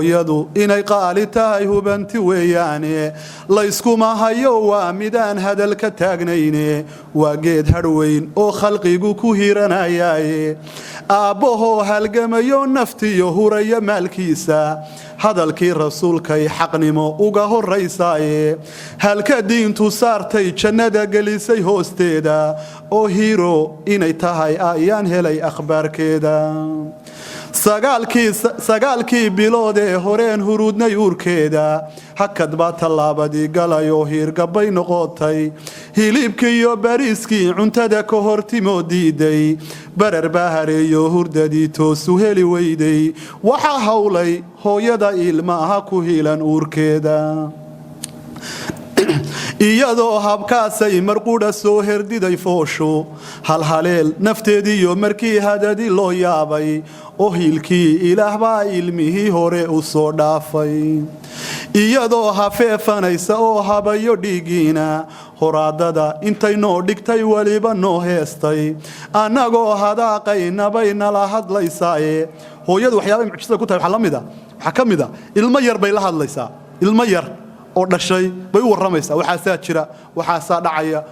hooyadu inay qaali tahay hubanti weeyaane la iskuma hayo waa midaan hadal ka taagnayne waa geed hadhweyn oo khalqigu ku hiranayaaye aabbahoo halgamayo naftiyo huraya maalkiisa hadalkii rasuulkay xaqnimo uga horaysaaye halka diintu saartay jannada gelisay hoosteeda oo hiiro inay tahay ayaan helay akhbaarkeeda sagaalkii bilood ee horeen huruudnay uurkeeda hakad baa tallaabadii galay oo hiirgabay noqotay hilibkii iyo bariiskii cuntada ka hortimoo diiday barar baa hareeyo hurdadii toosu heli weyday waxaa hawlay hooyada ilmaha ku hiilan uurkeeda iyadoo habkaasay marquudha soo herdiday foosho halhaleel nafteediiyo markii hadadii loo yaabay oo hiilkii ilaah baa ilmihii hore u soo dhaafay iyadoo hafeefanaysa oo habayo dhiigiina horaadada intay noo dhigtay weliba noo heestay annagoo hadaaqaynabay nala hadlaysaaye hooyadu waxyaabay mucjisada ku tahay waxaa ka mida ilmo yar bay la hadlaysaa ilmo yar oo dhashay bay u waramaysaa waxaasaa jira waxaasaa dhacaya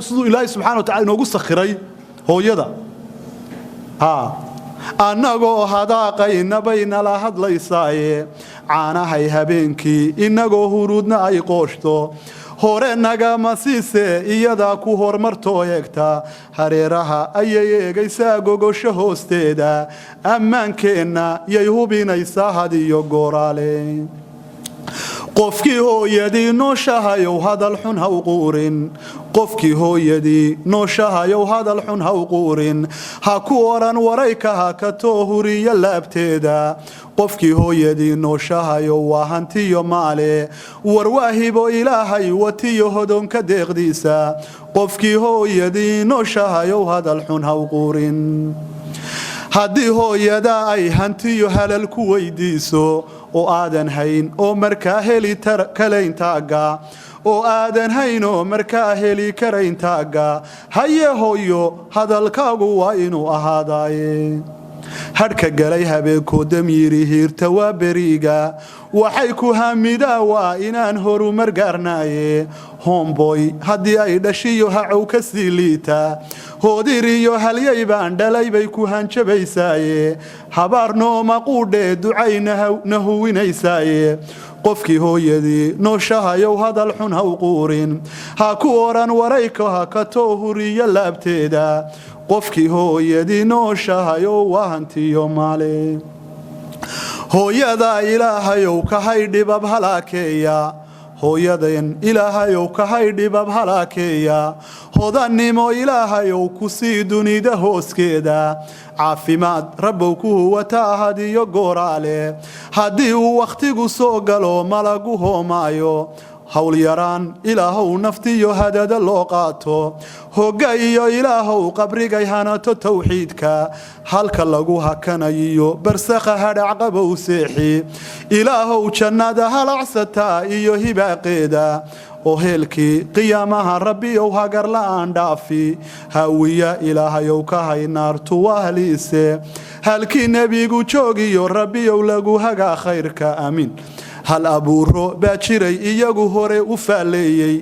siduu ilaahay subxaana wa tacala inoogu sakhiray hooyada annagoo hadaaqayna bay nala hadlaysaaye caanahay habeenkii innagoo huruudna ay qooshto hore nagama siise iyadaa ku hormartoo eegta hareeraha ayay eegaysaa gogosho hoosteeda ammaankeenna yay hubinaysaa hadiyo gooraale qofkii hooyadii nooshahayow hadal xun ha u quurin qofkii hooyadii nooshahayow hadal xun ha u quurin ha ku oran warayka ha ka too huriya laabteeda qofkii hooyadii nooshahayow waa hantiyo maale warwaahibo ilaahay watiyo hodonka deeqdiisa qofkii hooyadii nooshahayow hadal xun ha u quurin haddii hooyada ay hantiyo halal ku weydiiso oo aadan hayn oo markaa heli karayntaagga oo aadan hayn oo markaa heli karayntaagga haye hooyo hadalkaagu waa inuu ahaadaaye hadhka galay habeenkoo damyiri hiirta waa beriga waxay ku hamidaa waa inaan horumar gaarnaaye homboy haddii ay dhashiyo hacow ka sii liita hoodir iyo halyay baan dhalay bay ku hanjabaysaaye habaar nooma quudhee ducayna huwinaysaaye qofkii hooyadii nooshahayow hadal xun ha u quurin ha ku oran warayka ha ka too huriya laabteeda qofkii hooyadii nooshahayow waa hantiyo maale hooyada ilaahayow kahay dhibab halaakeeya hooyadan ilaahayow kahay dhibab halaakeeya hodannimo ilaahayow ku sii dunida hooskeeda caafimaad rabbow ku huwataa hadiyo gooraale haddii uu wakhtigu soo galo malagu hoomaayo hawl yaraan ilaahow naftiyo hadada loo qaato hogga iyo ilaahow qabrigay hanato tawxiidka halka lagu hakanayiyo barsakha hadhac qabow seexi ilaahow jannada halacsataa iyo hibaaqeeda oo heelkii qiyaamaha rabbiyow hagar la'aan dhaafi hawiya ilaahayow ka hay naartu wahliise halkii nebigu joogiyo rabbiyow lagu hagaa khayrka amiin hal abuuro baa jiray iyagu hore u faaleeyey